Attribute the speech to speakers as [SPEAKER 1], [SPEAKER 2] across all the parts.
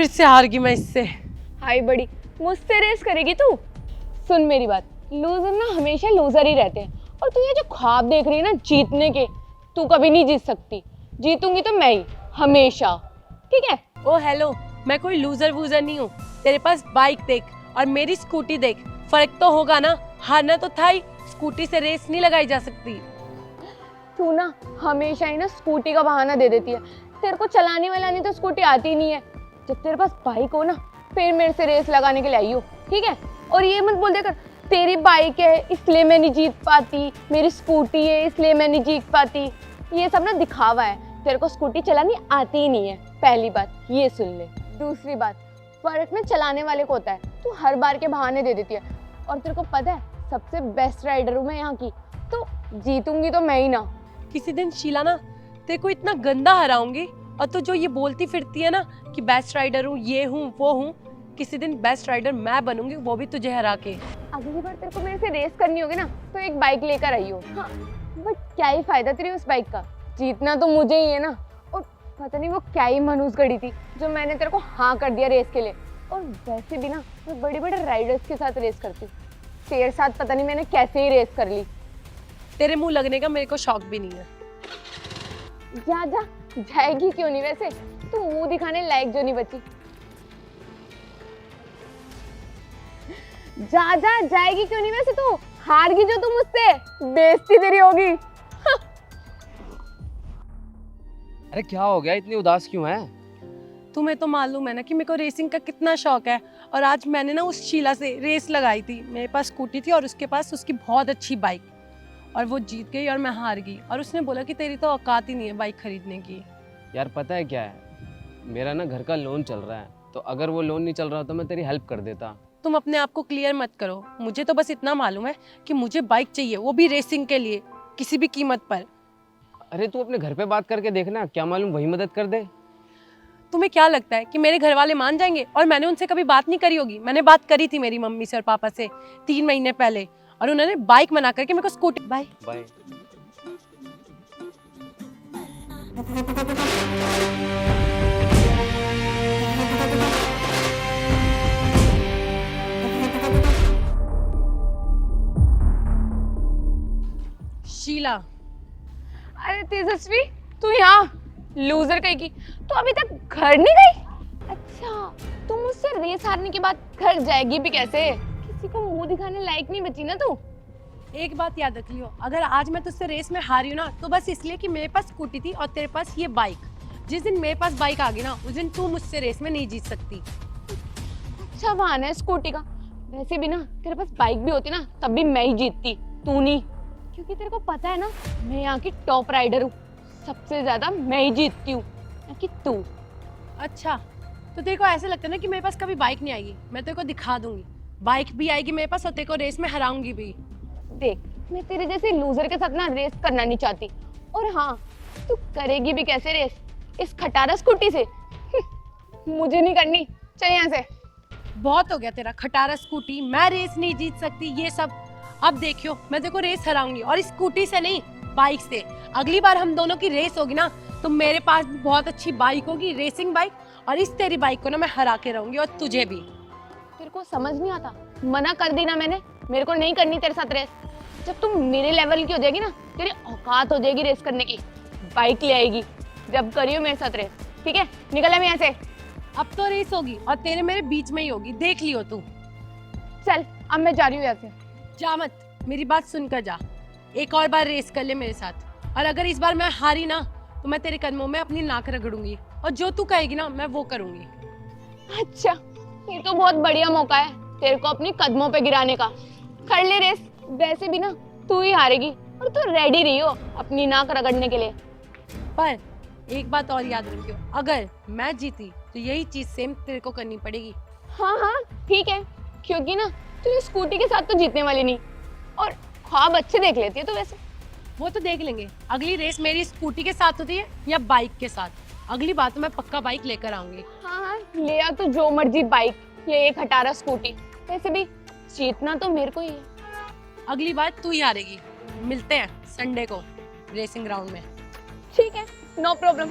[SPEAKER 1] से हार गई मैं इससे।
[SPEAKER 2] हाय बड़ी, मुझसे रेस करेगी तू? सुन मेरी बात, लूजर ना हमेशा लूजर ही रहते हैं। और तू ये जो ख्वाब देख रही है ना जीतने के, तू कभी नहीं जीत सकती। जीतूंगी तो मैं ही, हमेशा। ठीक है?
[SPEAKER 1] ओ हेलो, मैं कोई लूजर वूजर नहीं हूँ। तेरे पास बाइक देख और मेरी स्कूटी देख, फर्क तो होगा ना। हारना तो था ही, स्कूटी से रेस नहीं लगाई जा सकती।
[SPEAKER 2] तू ना हमेशा ही ना स्कूटी का बहाना दे देती है। तेरे को चलाने वाला तो स्कूटी आती नहीं है। जब तेरे पास बाइक हो ना, फिर मेरे से रेस लगाने के लिए आई हो, ठीक है? और ये मत बोल देकर तेरी बाइक है इसलिए मैं नहीं जीत पाती, मेरी स्कूटी है इसलिए मैं नहीं जीत पाती। ये सब ना दिखावा है। तेरे को स्कूटी चलानी आती ही नहीं है, पहली बात ये सुन ले। दूसरी बात, फर्क ना चलाने वाले को होता है। तू हर बार के बहाने दे देती है। और तेरे को पता है सबसे बेस्ट राइडर हूँ मैं यहाँ की, तो जीतूंगी तो मैं ही ना।
[SPEAKER 1] किसी दिन शीला ना तेरे को इतना गंदा हराऊंगी, और तू जो ये बोलती फिरती है ना कि बेस्ट राइडर हूँ, ये हूँ वो हूँ, किसी दिन बेस्ट राइडर मैं बनूंगी, वो भी तुझे हरा के।
[SPEAKER 2] अगली बार तेरे को मेरे से रेस करनी होगी ना, तो एक बाइक लेकर आई हो। हाँ, बट क्या ही फायदा तेरी उस बाइक का, जीतना तो मुझे ही है ना। और पता नहीं वो क्या ही मनूस गढ़ी थी जो मैंने तेरे को हाँ कर दिया रेस के लिए। और वैसे भी ना मैं बड़े बड़े राइडर्स के साथ रेस करती हूँ, तेरे साथ पता नहीं मैंने कैसे ही रेस कर ली।
[SPEAKER 1] तेरे मुंह लगने का मेरे को शौक भी नहीं है।
[SPEAKER 2] जा जा, जाएगी क्यों नहीं? वैसे तू मुंह दिखाने लायक जो नहीं बची। जा जा, जाएगी क्यों नहीं? वैसे तू हार गई जो तू मुझसे, बेइज्जती तेरी होगी।
[SPEAKER 3] अरे क्या हो गया, इतनी उदास क्यों है?
[SPEAKER 1] तुम्हें तो मालूम है ना कि मेरे को रेसिंग का कितना शौक है। और आज मैंने ना उस शीला से रेस लगाई थी। मेरे पास स्कूटी थी और उसके पास उसकी बहुत अच्छी बाइक, और वो जीत गई और मैं हार गई। और उसने बोला कि तेरी तो औकात ही नहीं है बाइक खरीदने की।
[SPEAKER 3] यार पता है क्या है, मेरा ना घर का लोन चल रहा है, तो अगर वो लोन नहीं चल रहा तो मैं तेरी हेल्प कर देता।
[SPEAKER 1] तुम अपने आप को क्लियर मत करो। मुझे तो बस इतना मालूम है कि मुझे बाइक चाहिए, वो भी रेसिंग के लिए, किसी भी कीमत पर।
[SPEAKER 3] अरे तू अपने घर पे बात करके देखना, क्या मालूम वही मदद कर दे।
[SPEAKER 1] तुम्हें क्या लगता है कि मेरे घर वाले मान जाएंगे? और मैंने उनसे कभी बात नहीं करी होगी। मैंने बात करी थी मेरी मम्मी से और पापा से 3 महीने पहले, और उन्होंने बाइक मना करके मेरे को स्कूटी। Bye
[SPEAKER 3] bye.
[SPEAKER 1] शीला,
[SPEAKER 2] अरे तेजस्वी, तू यहाँ लूजर कहेगी, तू अभी तक घर नहीं गई? अच्छा, तू मुझसे रेस हारने के बाद घर जाएगी भी कैसे? किसी को मुंह दिखाने लायक नहीं बची ना तू।
[SPEAKER 1] एक बात याद रख लियो, अगर आज मैं तुझसे रेस में हारी हूँ ना, तो बस इसलिए कि मेरे पास स्कूटी थी और तेरे पास ये बाइक। जिस दिन मेरे पास बाइक आ गई ना, उस दिन तू मुझसे रेस में नहीं जीत सकती।
[SPEAKER 2] अच्छा बहाना है स्कूटी का। वैसे भी ना तेरे पास बाइक भी होती ना, तब भी मैं ही जीतती, तू नहीं। क्योंकि तेरे को पता है ना, मैं यहाँ की टॉप राइडर हूँ, सबसे ज्यादा मैं ही जीतती हूँ, ना कि तू।
[SPEAKER 1] अच्छा, तो तेरे को ऐसे लगता है ना कि मेरे पास कभी बाइक नहीं आएगी? मैं तेरे को दिखा दूंगी, बाइक भी आएगी मेरे पास और तेरे को रेस में हराऊंगी भी।
[SPEAKER 2] देख, मैं तेरे जैसे लूजर के साथ ना रेस करना नहीं चाहती। और हाँ, तू करेगी भी कैसे रेस इस खटारा स्कूटी से? मुझे नहीं करनी, चल यहाँ से।
[SPEAKER 1] बहुत हो गया तेरा खटारा स्कूटी, मैं रेस नहीं जीत सकती ये सब। अब देखियो, मैं तेरे को रेस हराऊंगी, और इस स्कूटी से नहीं, बाइक से। अगली बार हम दोनों की रेस होगी ना, तो मेरे पास भी बहुत अच्छी बाइक होगी, रेसिंग बाइक, और इस तेरी बाइक को ना मैं हरा के रहूंगी, और तुझे भी।
[SPEAKER 2] तेरे को समझ नहीं आता? मना कर दी ना मैंने, मेरे को नहीं करनी तेरे साथ रेस। जब तुम मेरे लेवल की हो जाएगी ना, तेरी औकात हो जाएगी रेस करने की, बाइक ले आएगी, जब करियो मेरे साथ रेस। ठीक है, निकल अब यहाँ से।
[SPEAKER 1] अब तो रेस होगी और तेरे मेरे बीच में ही होगी, देख लियो तू।
[SPEAKER 2] चल, अब मैं जा रही हूँ यहाँ से।
[SPEAKER 1] जा मत, मेरी बात सुनकर जा। एक और बार रेस कर ले मेरे साथ, और अगर इस बार मैं हारी ना, तो मैं तेरे कदमों में अपनी नाक रगड़ूंगी, और जो तू कहेगी ना मैं वो करूंगी।
[SPEAKER 2] अच्छा, ये तो बहुत बढ़िया मौका है तेरे को अपनी कदमों पे गिराने का। कर ले रेस, वैसे भी ना तू ही हारेगी, और तू रेडी रही हो अपनी नाक रगड़ने के लिए।
[SPEAKER 1] पर एक बात और याद रखियो, अगर मैं जीती तो यही चीज सेम तेरे को करनी पड़ेगी।
[SPEAKER 2] हाँ हाँ ठीक है, क्योंकि ना तू स्कूटी के साथ तो जीतने वाली नहीं, और ख्वाब अच्छे देख लेती है तो वैसे।
[SPEAKER 1] वो तो देख लेंगे, अगली रेस मेरी स्कूटी के साथ होती है या बाइक के साथ। अगली बार तो मैं पक्का बाइक लेकर आऊंगी।
[SPEAKER 2] हाँ हाँ, ले आ तो जो मर्जी बाइक या एक 18 स्कूटी, वैसे भी जीतना तो मेरे को ही है।
[SPEAKER 1] अगली बार तू ही हारेगी। मिलते हैं संडे को रेसिंग ग्राउंड में।
[SPEAKER 2] ठीक है, नो प्रॉब्लम।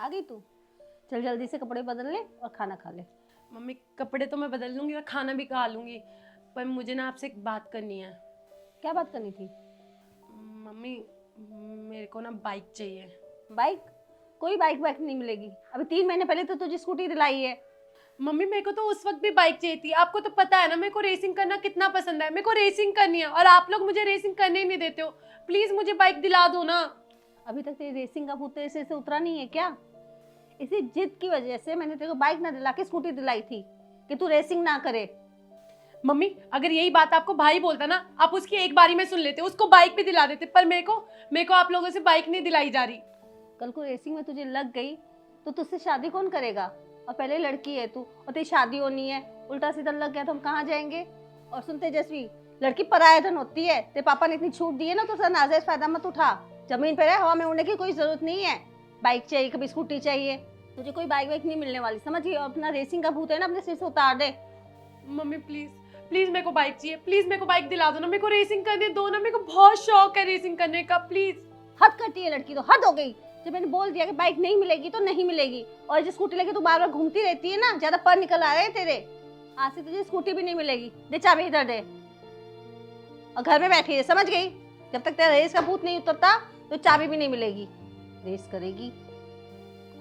[SPEAKER 4] आ गई तू? चल जल्दी से कपड़े बदल ले और खाना खा ले।
[SPEAKER 1] मम्मी कपड़े तो मैं बदल लूंगी और खाना भी खा लूंगी, पर मुझे ना आपसे एक बात करनी है।
[SPEAKER 4] क्या बात करनी थी?
[SPEAKER 1] मम्मी मेरे को ना बाइक चाहिए।
[SPEAKER 4] बाइक? कोई बाइक वाइक नहीं मिलेगी। अभी 3 महीने पहले तो तुझे स्कूटी दिलाई है।
[SPEAKER 1] मम्मी मेरे को तो उस वक्त भी बाइक चाहिए थी। आपको तो पता है ना मेरे को रेसिंग करना कितना पसंद है। मेरे को रेसिंग करनी है और आप लोग मुझे रेसिंग करने ही नहीं देते हो। प्लीज मुझे बाइक दिला दो ना।
[SPEAKER 4] अभी तक तेरी रेसिंग का भूत तेरे सिर से उतरा नहीं है क्या? इसी जिद की वजह से मैंने तेरे को बाइक ना दिला के स्कूटी दिलाई थी कि तू रेसिंग ना करे।
[SPEAKER 1] मम्मी अगर यही बात आपको भाई बोलता ना, आप उसकी एक बारी में सुन लेते, उसको बाइक भी दिला देते, पर मेरे को आप लोगों से बाइक नहीं दिलाई जा रही।
[SPEAKER 4] कल को रेसिंग में तुझे लग गई तो तुझसे शादी कौन करेगा? और पहले लड़की है तू और तेरी शादी होनी है, उल्टा सीधा लग गया तो हम कहाँ जाएंगे? और सुन तेजस्वी, लड़की पराया धन होती है। तेरे पापा ने इतनी छूट दी है ना, तो नाजायज फायदा मत उठा। जमीन पर है, हवा में उड़ने की कोई जरूरत नहीं है। बाइक चाहिए, कभी स्कूटी चाहिए, तुझे कोई बाइक वाइक नहीं मिलने वाली, समझ गई? और अपना रेसिंग का भूत है ना अपने सिर से उतार दे।
[SPEAKER 1] मम्मी प्लीज प्लीज मेरे को बाइक चाहिए, प्लीज मेरे को बाइक दिला दो ना। मेरे को रेसिंग करने दो ना, मेरे को बहुत शौक है रेसिंग करने का। प्लीज।
[SPEAKER 4] हद करती है लड़की, तो हद हो गई। जब मैंने बोल दिया कि बाइक नहीं मिलेगी तो नहीं मिलेगी। और जो स्कूटी लेके तू बार बार घूमती रहती है ना, ज्यादा पर निकल आ रहे हैं तेरे। आज से तुझे स्कूटी भी नहीं मिलेगी। दे चाबी इधर दे और घर में बैठी है, समझ गई? जब तक तेरा रेस का भूत नहीं उतरता तो चाबी भी नहीं मिलेगी। रेस करेगी।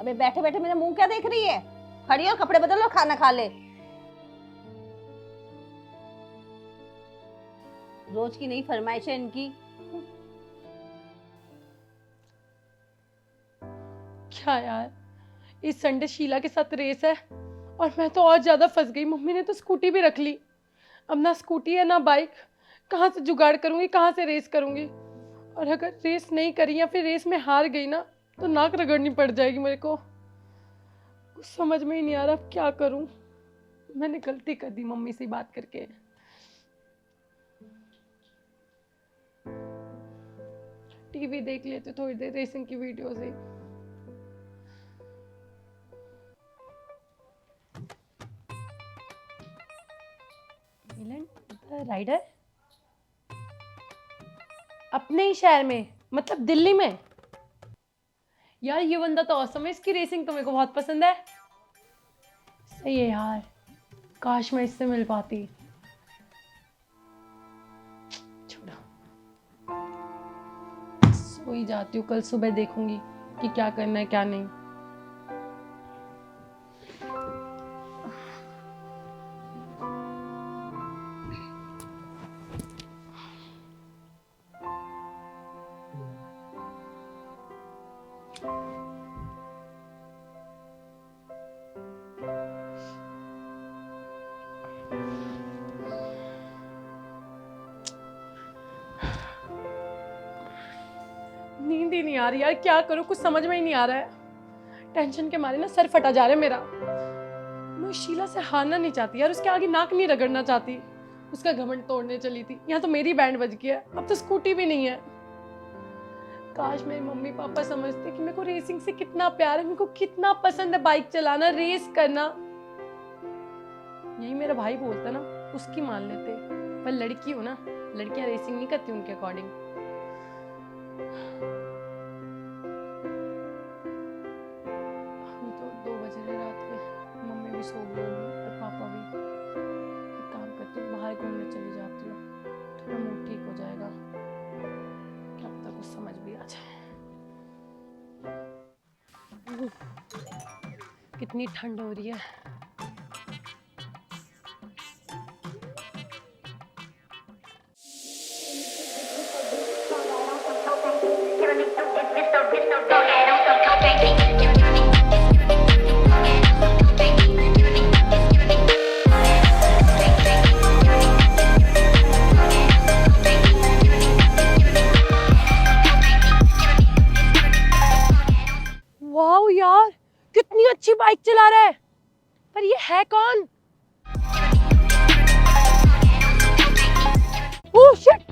[SPEAKER 4] अबे बैठे बैठे मेरा मुंह क्या देख रही है? खड़ी और कपड़े बदल और खाना खा ले। रोज की नई फरमाइश है इनकी।
[SPEAKER 1] क्या यार, इस संडे शीला के साथ रेस है और मैं तो और ज्यादा फंस गई। मम्मी ने तो स्कूटी भी रख ली। अब ना स्कूटी है ना बाइक, कहाँ से जुगाड़ करूंगी, कहाँ से रेस करूंगी? और अगर रेस नहीं करी या फिर रेस में हार गई ना, तो नाक रगड़नी पड़ जाएगी मेरे को। कुछ समझ में ही नहीं आ रहा अब क्या करूं। मैंने गलती कर दी मम्मी से बात करके। टीवी देख लेते थोड़ी देर, रेसिंग की वीडियोस है। राइडर अपने ही शहर में, मतलब दिल्ली में। यार ये बंदा तो औसम है, इसकी रेसिंग तो मेरे को बहुत पसंद है। सही है यार, काश मैं इससे मिल पाती। छोड़ो, सो ही जाती हूँ। कल सुबह देखूंगी कि क्या करना है क्या नहीं। नींद ही नहीं आ रही यार, क्या करूं? कुछ समझ में ही नहीं आ रहा है। टेंशन के मारे ना सर फटा जा रहा है मेरा। मैं शीला से हारना नहीं चाहती यार, उसके आगे नाक नहीं रगड़ना चाहती। उसका घमंड तोड़ने चली थी, यहाँ तो मेरी बैंड बज गई है। अब तो स्कूटी भी नहीं है। काश मेरे मम्मी पापा समझते कि मेरे को रेसिंग से कितना प्यार है, मेरे को कितना पसंद है बाइक चलाना, रेस करना। यही मेरा भाई बोलता ना, उसकी मान लेते। पर लड़की हो ना, लड़कियां रेसिंग नहीं करती उनके अकॉर्डिंग। तो 2 बज रहे रात के, मम्मी भी सो गई होंगी और पापा भी। एक काम करती हूँ, बाहर घूमने चली जाती हूँ, थोड़ा मूड ठीक हो जाएगा। क्या पता कुछ समझ भी आ जाए। कितनी ठंड हो रही है। वाओ यार, कितनी अच्छी बाइक चला रहा है। पर ये है कौन? Oh shit!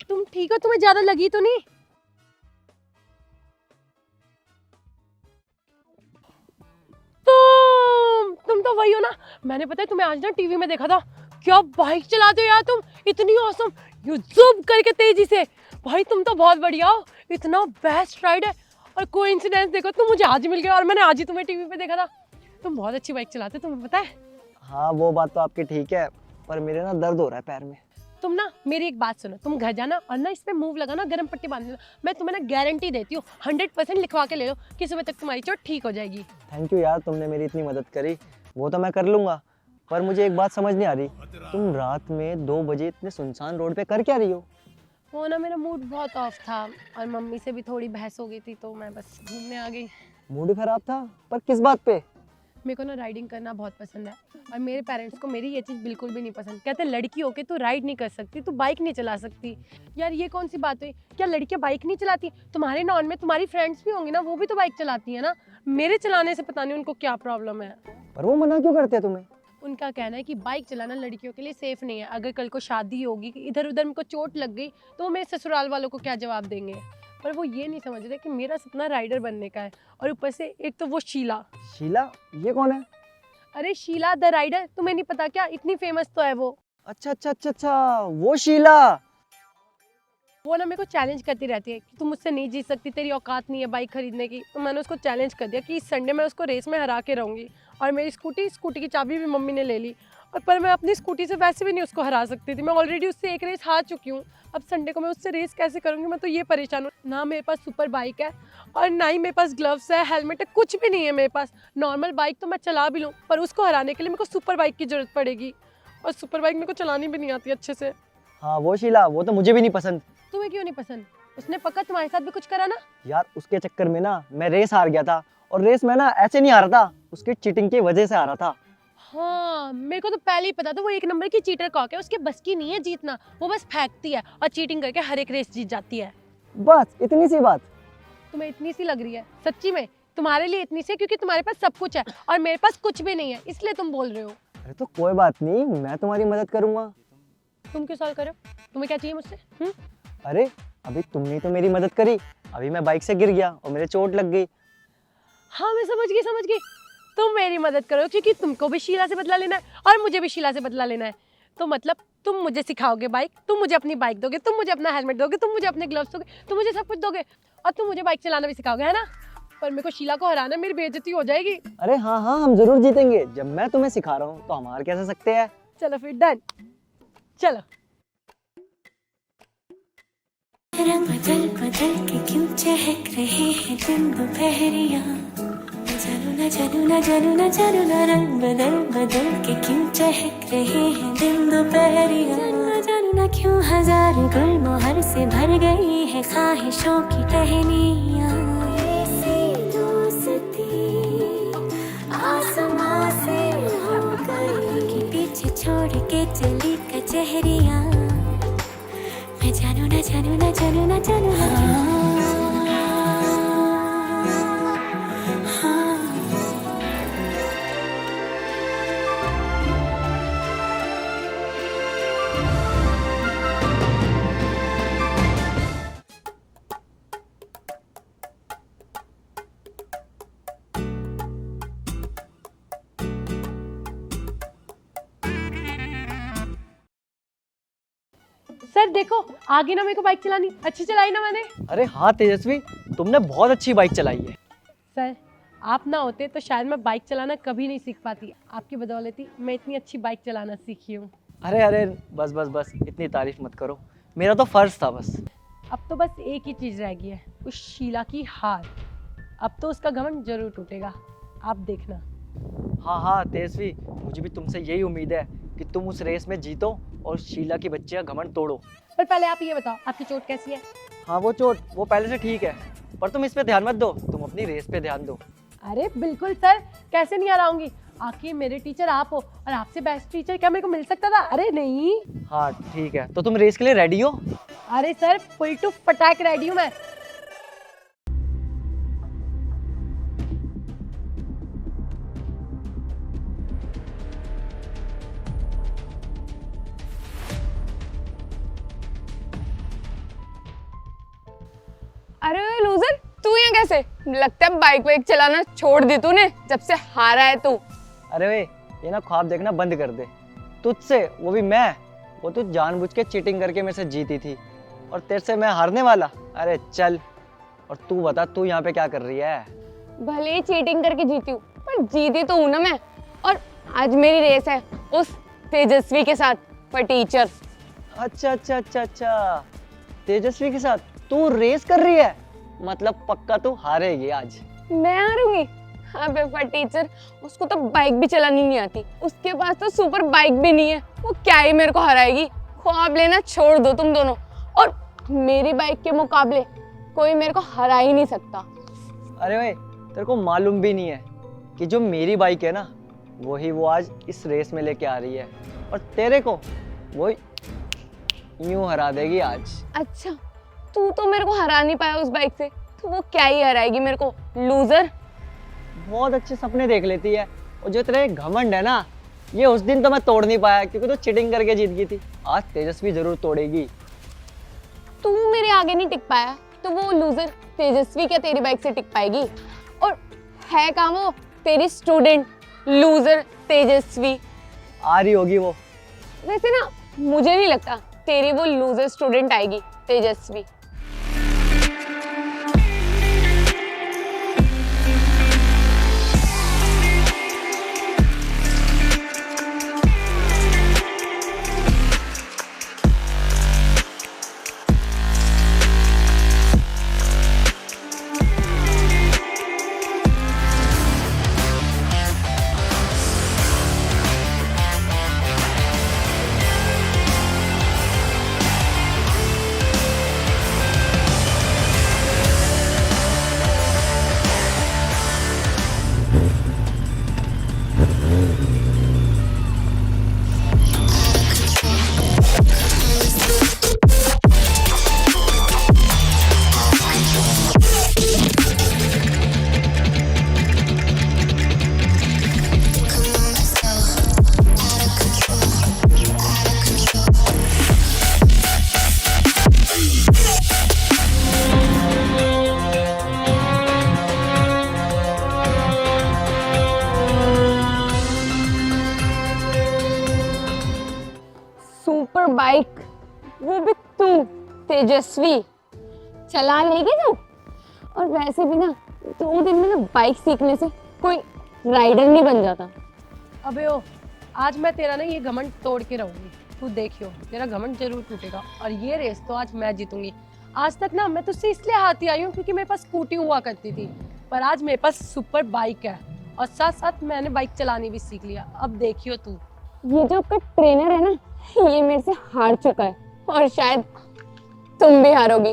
[SPEAKER 1] तुम ठीक हो? तुम्हें ज्यादा लगी तो नहीं? तुम तो वही हो ना। मैंने पता है तुम्हें आज ना टीवी में देखा था। क्या बाइक चलाते हो यार तुम, इतनी औसम। यू जूम करके तेजी से। भाई तुम तो बहुत बढ़िया हो, इतना बेस्ट राइड है। और कोइंसिडेंस देखो, तुम मुझे आज मिल गया और मैंने आज ही तुम्हें टीवी पे देखा था। तुम बहुत अच्छी बाइक चलाते हो, तुम्हें पता है।
[SPEAKER 5] हाँ वो बात तो आपकी ठीक है, पर मेरे ना दर्द हो रहा है पैर में।
[SPEAKER 1] तुम ना मेरी एक बात सुनो, तुम घर जाना और ना इस पे मूव लगाना, गर्म पट्टी बांध देना। मैं तुम्हें ना गारंटी देती हूँ, 100% लिखवा के ले लो कि सुबह तक तुम्हारी चोट ठीक हो जाएगी।
[SPEAKER 5] थैंक यू यार, तुमने मेरी इतनी मदद करी, वो तो मैं कर लूँगा। पर मुझे एक बात समझ नहीं आ रही, तुम रात में 2 बजे इतने सुनसान रोड पे कर क्या रही हो?
[SPEAKER 1] वो ना मेरा मूड बहुत ऑफ था और मम्मी से भी थोड़ी बहस हो गई थी, तो मैं बस घूमने आ गई।
[SPEAKER 5] मूड खराब था, पर किस बात पे?
[SPEAKER 1] मेरे को ना राइडिंग करना बहुत पसंद है और मेरे पेरेंट्स को मेरी ये चीज़ बिल्कुल भी नहीं पसंद। कहते लड़की होके तू राइड नहीं कर सकती, तू बाइक नहीं चला सकती। यार ये कौन सी बात हुई, क्या लड़कियां बाइक नहीं चलाती? तुम्हारे नॉन में तुम्हारी फ्रेंड्स भी होंगी ना, वो भी तो बाइक चलाती है ना। मेरे चलाने से पता नहीं उनको क्या प्रॉब्लम है।
[SPEAKER 5] पर वो मना क्यों करते हैं तुम्हें?
[SPEAKER 1] उनका कहना है कि बाइक चलाना लड़कियों के लिए सेफ नहीं है। अगर कल को शादी होगी, इधर उधर उनको चोट लग गई, तो वो मेरे ससुराल वालों को क्या जवाब देंगे। पर वो ये नहीं समझ रहे कि मेरा सपना राइडर बनने का है। और ऊपर से एक तो वो शीला।
[SPEAKER 5] शीला? ये कौन है?
[SPEAKER 1] अरे शीला द राइडर, तुम्हें नहीं पता क्या? इतनी फेमस तो है वो।
[SPEAKER 5] अच्छा, वो शीला।
[SPEAKER 1] वो ना मेरे को चैलेंज करती रहती है कि तुम मुझसे नहीं जीत सकती, तेरी औकात नहीं है बाइक खरीदने की। तो मैंने उसको चैलेंज कर दिया कि इस संडे मैं उसको रेस में हरा के रहूँगी। और मेरी स्कूटी की चाबी भी मम्मी ने ले ली। और पर मैं अपनी स्कूटी से वैसे भी नहीं उसको हरा सकती थी, मैं ऑलरेडी उससे एक रेस हार चुकी हूँ। अब संडे को मैं उससे रेस कैसे करूँगी? मैं तो ये परेशान हूँ। ना मेरे पास सुपर बाइक है और ना ही मेरे पास ग्लव्स है, हेलमेट है, कुछ भी नहीं है मेरे पास। नॉर्मल बाइक तो मैं चला भी लूँ, पर उसको हराने के लिए मेरे को सुपर बाइक की जरूरत पड़ेगी। और सुपर बाइक मेरे को चलानी भी नहीं आती अच्छे से।
[SPEAKER 5] हाँ वो शीला, वो तो मुझे भी नहीं पसंद।
[SPEAKER 1] तुम्हें क्यों नहीं पसंद? उसने पक्का तुम्हारे साथ भी कुछ करा ना?
[SPEAKER 5] यार उसके चक्कर में ना मैं रेस हार गया था, और रेस में ना ऐसे नहीं हारा था, उसकी चीटिंग की वजह से हारा था।
[SPEAKER 1] हाँ मेरे को तो पहले ही पता था वो एक नंबर की चीटर कॉक है। उसके बस की नहीं है जीतना, वो बस फेंकती है और चीटिंग करके हर एक रेस जीत जाती है।
[SPEAKER 5] बस इतनी सी बात?
[SPEAKER 1] तुम्हें इतनी सी लग रही है? सच्ची में तुम्हारे लिए इतनी सी, क्योंकि तुम्हारे पास सब कुछ है और मेरे पास कुछ भी नहीं है, इसलिए तुम बोल रहे हो।
[SPEAKER 5] अरे तो कोई बात नहीं, मैं तुम्हारी मदद करूंगा।
[SPEAKER 1] तुम क्यों सॉल्व करो? तुम्हें क्या चाहिए मुझसे?
[SPEAKER 5] अरे अभी तुमने तो मेरी मदद करी, अभी मैं बाइक से गिर गया और मेरे चोट लग गई।
[SPEAKER 1] हाँ मैं समझ गई। तुम मेरी मदद करो क्योंकि तुमको भी शीला से बदला लेना है और मुझे भी शीला से बदला लेना है। तो मतलब तुम मुझे सिखाओगे बाइक, तुम मुझे अपनी बाइक दोगे, तुम मुझे अपना हेलमेट दोगे, तुम मुझे अपने ग्लव्स दोगे, तुम मुझे सब कुछ दोगे और तुम मुझे बाइक चलाना भी सिखाओगे, है ना? पर मेरे को शीला को हराना, मेरी बेइज्जती हो जाएगी।
[SPEAKER 5] अरे हाँ, हम जरूर जीतेंगे। जब मैं तुम्हें सिखा रहा हूँ तो हम हार कैसे सकते हैं?
[SPEAKER 1] चलो फिर डन, चलो।
[SPEAKER 6] रंग बदल बदल के क्यों चहक रहे हैं दिन दोपहरिया, न जानू ना रंग बदल बदल के क्यों चहक रहे हैं दिन दोपहरिया, न जानू ना क्यों हजार गुलमोहर से भर गई है ख्वाहिशों की टहनियाँ, ऐसी दोस्ती आसमां से हो गई कि पीछे छोड़ के चली कचहरियाँ, मैं जानू ना
[SPEAKER 1] सर देखो, आगे ना मेरे को बाइक चलानी अच्छी चलाई ना मैंने।
[SPEAKER 5] अरे हाँ तेजस्वी, तुमने बहुत अच्छी बाइक चलाई है।
[SPEAKER 1] सर आप ना होते तो शायद मैं बाइक चलाना कभी नहीं सीख पाती। आपकी बदौलत ही मैं इतनी अच्छी बाइक चलाना सीखी हूँ।
[SPEAKER 5] अरे बस इतनी तारीफ मत करो, मेरा तो फर्ज था बस।
[SPEAKER 1] अब तो बस एक ही चीज़ रह गई है, उस शीला की हार। अब तो उसका घमंड जरूर टूटेगा, आप देखना।
[SPEAKER 5] हाँ तेजस्वी, मुझे भी तुमसे यही उम्मीद है कि तुम उस रेस में जीतो और शीला की बच्ची का घमंड तोड़ो।
[SPEAKER 1] पर पहले आप ये बताओ, आपकी चोट कैसी है?
[SPEAKER 5] हाँ वो चोट वो पहले से ठीक है, पर तुम इस पे ध्यान मत दो, तुम अपनी रेस पे ध्यान दो।
[SPEAKER 1] अरे बिल्कुल सर, कैसे नहीं हराऊंगी। आखिर मेरे टीचर आप हो और आपसे बेस्ट टीचर क्या मेरे को मिल सकता था? अरे नहीं।
[SPEAKER 5] हाँ ठीक है, तो तुम रेस के लिए रेडी हो?
[SPEAKER 1] अरे सर फुल टू फटाक रेडी हूँ मैं।
[SPEAKER 2] अरे लूजर, तू यहाँ कैसे? लगता है बाइक वाइक चलाना छोड़ दी तूने जब से हारा है तू।
[SPEAKER 5] अरे वे, ये ना ख्वाब देखना बंद कर दे। तुझसे, वो भी मैं, वो तू जानबूझ के चीटिंग करके मेरे से जीती थी और तेरे से मैं हारने वाला? अरे चल। और तू बता, तू यहाँ पे क्या कर रही है?
[SPEAKER 2] भले ही चीटिंग करके जीती हूँ पर जीती तो हूँ ना मैं। और आज मेरी रेस है उस तेजस्वी के साथ पर टीचर।
[SPEAKER 5] अच्छा अच्छा अच्छा अच्छा, तेजस्वी के साथ तू रेस कर रही है? मतलब पक्का तू हारेगी आज।
[SPEAKER 2] मैं हारूंगी? हाँ पर टीचर, उसको तो बाइक भी चलानी नहीं आती, उसके पास तो सुपर बाइक भी नहीं है, वो क्या ही मेरे को हराएगी। ख्वाब लेना छोड़ दो तुम दोनों, और मेरी बाइक के मुकाबले कोई मेरे को हरा ही नहीं सकता।
[SPEAKER 5] अरे भाई, तेरे को मालूम भी नहीं है कि जो मेरी बाइक है ना, वही वो आज इस रेस में लेके आ रही है और तेरे को वो यूं हरा देगी आज।
[SPEAKER 2] अच्छा, तू तो मेरे को हरा नहीं पाया उस बाइक से, तो वो क्या ही हराएगी मेरे को, लूजर।
[SPEAKER 5] बहुत अच्छे सपने देख लेती है, और जो तेरा एक घमंड है ना, ये उस दिन तो मैं तोड़ नहीं पाया क्योंकि तू चीटिंग करके जीत गई थी। आज तेजस्वी जरूर तोड़ेगी।
[SPEAKER 2] तू मेरे आगे नहीं टिक पाया तो वो लूजर तेजस्वी क्या तेरी बाइक से टिक पाएगी? और है कहाँ वो तेरी स्टूडेंट लूजर तेजस्वी?
[SPEAKER 5] आ रही होगी वो।
[SPEAKER 2] वैसे ना मुझे नहीं लगता तेरी वो लूजर स्टूडेंट आएगी तेजस्वी। सुपर बाइक, वो भी तू तेजस्वी, चला लेगी तू? और वैसे भी ना 2 दिन में ना बाइक सीखने से कोई राइडर नहीं बन जाता।
[SPEAKER 1] अबे ओ, आज मैं तेरा ना ये घमंड तोड़ के रहूंगी। तू देखियो, तेरा घमंड जरूर टूटेगा और ये रेस तो आज मैं जीतूंगी। आज तक ना मैं तुझसे इसलिए हारती आई हूँ क्योंकि मेरे पास स्कूटी हुआ करती थी, पर आज मेरे पास सुपर बाइक है और साथ साथ मैंने बाइक चलानी भी सीख लिया। अब देखियो तू।
[SPEAKER 2] ये जो आपका ट्रेनर है ना, ये मेरे से हार चुका है और शायद तुम भी हारोगी।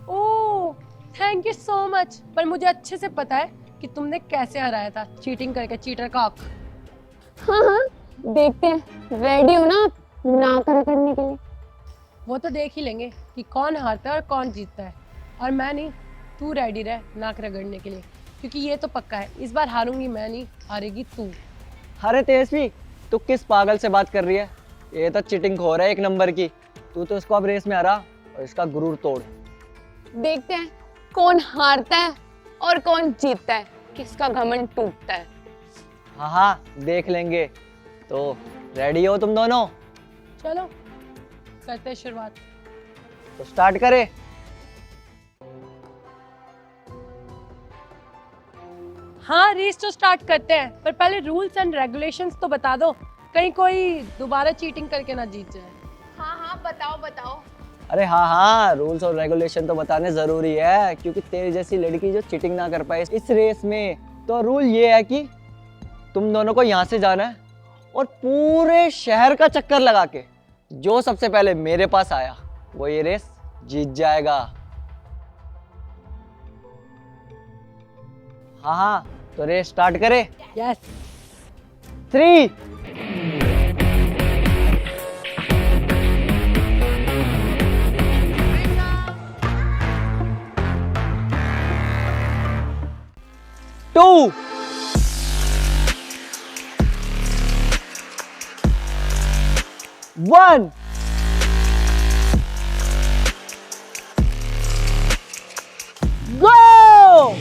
[SPEAKER 1] ओह, थैंक यू सो मच। पर मुझे अच्छे से पता है कि तुमने कैसे हराया था, चीटिंग करके, चीटर का आँख।
[SPEAKER 2] हाँ हाँ, देखते हैं। रेडी हो ना आप नाक करने के लिए?
[SPEAKER 1] वो तो देख ही लेंगे कि कौन हारता है और कौन जीतता है। और मैं नहीं, तू रेडी रह नाक रगड़ने के लिए, क्योंकि ये तो पक्का है, इस बार हारूंगी मैं नहीं, हारेगी तू।
[SPEAKER 5] अरे तेजस्वी, तू किस पागल से बात कर रही है? ये तो चीटिंग हो रहा है 1 नंबर की। तू तो इसको अब रेस में हरा और इसका गुरूर तोड़।
[SPEAKER 2] देखते हैं कौन हारता है और कौन जीतता है, किसका घमंड टूटता है।
[SPEAKER 5] हाँ हाँ, देख लेंगे। तो रेडी हो तुम दोनों?
[SPEAKER 1] चलो करते हैं शुरुआत।
[SPEAKER 5] तो स्टार्ट करें।
[SPEAKER 1] हाँ, रेस तो स्टार्ट करते हैं, पर पहले रूल्स एंड रेगुलेशंस तो बता दो, कहीं कोई दोबारा चीटिंग करके ना जीत जाए।
[SPEAKER 2] हाँ हाँ, बताओ बताओ।
[SPEAKER 5] अरे हाँ हाँ, रूल्स और रेगुलेशन तो बताने जरूरी है, क्योंकि तेरी जैसी लड़की जो चीटिंग ना कर पाए इस रेस में। तो रूल ये है कि तुम दोनों को यहाँ से जाना है और पूरे शहर का चक्कर लगा के जो सबसे पहले मेरे पास आया वो ये रेस जीत जाएगा। हाँ हाँ, तो रेस स्टार्ट करें।
[SPEAKER 1] यस।
[SPEAKER 5] 3 2 1 go!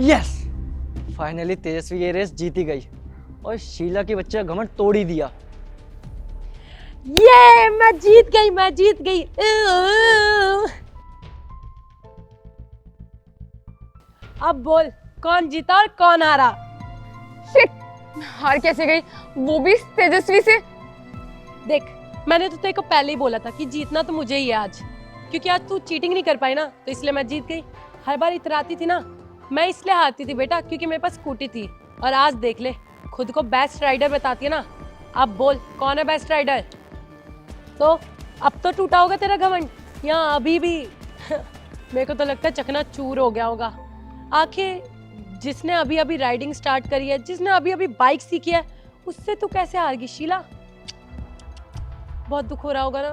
[SPEAKER 5] यस, फाइनली तेजस्वी ये रेस जीती गई और शीला की बच्चे का घमंड तोड़ ही दिया।
[SPEAKER 1] ये मैं जीत गई। अब बोल कौन जीता और कौन हारा?
[SPEAKER 2] शिट, हार कैसे गई, वो भी इस तेजस्वी से।
[SPEAKER 1] देख, मैंने तो तेरे को पहले ही बोला था कि जीतना तो मुझे ही है आज, क्योंकि आज तू चीटिंग नहीं कर पाई ना, तो इसलिए मैं जीत गई। हर बार इतराती थी ना, मैं इसलिए हारती थी बेटा क्योंकि मेरे पास स्कूटी थी। और आज देख ले, खुद को बेस्ट राइडर बताती है ना। अब बोल कौन है बेस्ट राइडर? तो अब तो टूटा होगा तेरा घमंड या अभी भी? मेरे को तो लगता है चकनाचूर हो गया होगा। आखिर जिसने अभी अभी राइडिंग स्टार्ट करी है, जिसने अभी अभी बाइक सीखी है, उससे तू कैसे हार गई शीला? बहुत दुख हो रहा होगा ना,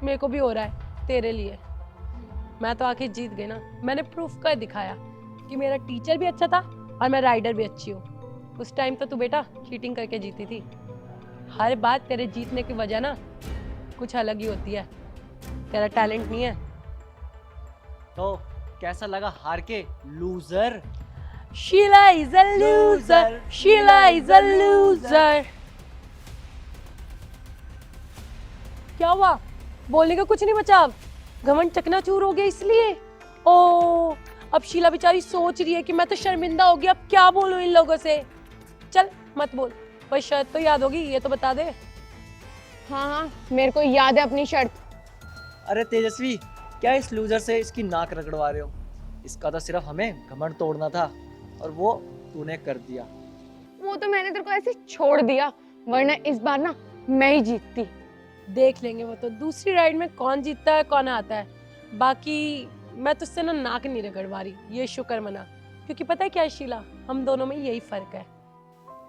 [SPEAKER 1] मेरे को भी हो रहा है तेरे लिए। मैं तो आखिर जीत गई ना, मैंने प्रूफ कर दिखाया कि मेरा टीचर भी अच्छा था और मैं राइडर भी अच्छी हूँ। उस टाइम तो तू बेटा चीटिंग करके जीती थी। हर बार तेरे जीतने की वजह ना कुछ अलग ही होती है, तेरा टैलेंट नहीं है।
[SPEAKER 5] तो कैसा लगा हार के, loser?
[SPEAKER 1] Sheela is a loser, Sheela is a loser. क्या हुआ? बोलने का कुछ नहीं बचा अब? घमंड चकनाचूर हो गया इसलिए? ओ, अब शीला बेचारी सोच रही है कि मैं तो शर्मिंदा हो गई, अब क्या बोलूं इन लोगों से। चल मत बोल, पर शर्त तो याद होगी, ये तो बता दे।
[SPEAKER 2] हाँ हाँ, मेरे को याद है अपनी शर्त।
[SPEAKER 5] अरे तेजस्वी, क्या इस लूजर से इसकी नाक रगड़वा रहे हो? इसका तो सिर्फ हमें घमंड तोड़ना था और वो तूने कर दिया।
[SPEAKER 2] वो तो मैंने तेरे को ऐसे छोड़ दिया, वरना इस बार ना मैं ही जीतती।
[SPEAKER 1] देख लेंगे वो तो, दूसरी राइड में कौन जीतता है कौन आता है। बाकी मैं तुझसे ना नाक नहीं रगड़वा रही, ये शुक्र मना। क्योंकि पता है क्या है शीला, हम दोनों में यही फर्क है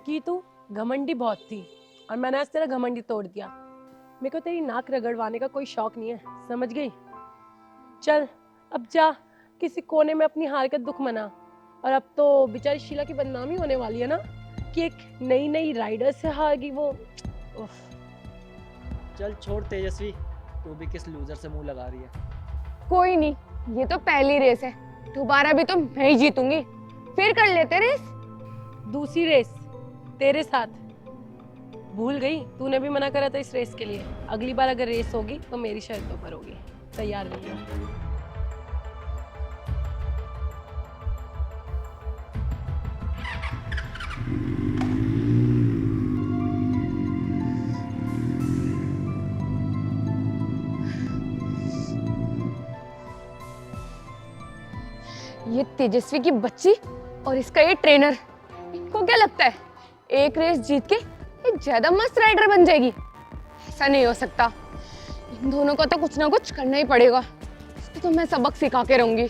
[SPEAKER 1] कि तू घमंडी बहुत थी और मैंने आज तेरा घमंडी तोड़ दिया। मेरे को तेरी नाक रगड़वाने का कोई शौक नहीं है, समझ गई? चल अब जा किसी कोने में अपनी हार का दुख मना। और अब तो बेचारी शीला की बदनामी होने वाली है ना कि एक नई नई राइडर से हार गई वो। उफ।
[SPEAKER 5] चल छोड़ तेजस्वी, तू भी किस लूजर से मुंह लगा रही है?
[SPEAKER 2] कोई नहीं, ये तो पहली रेस है, दोबारा भी तो मैं ही जीतूंगी, फिर कर लेते रेस।
[SPEAKER 1] दूसरी रेस तेरे साथ? भूल गई, तूने भी मना करा था इस रेस के लिए। अगली बार अगर रेस होगी तो मेरी शर्तों पर होगी, तैयार रहिए।
[SPEAKER 2] ये तेजस्वी की बच्ची और इसका ये ट्रेनर, इनको क्या लगता है एक रेस जीत के ये ज्यादा मस्त राइडर बन जाएगी? ऐसा नहीं हो सकता, इन दोनों को तो कुछ ना कुछ करना ही पड़ेगा। इसको तो मैं सबक सिखा के रहूंगी।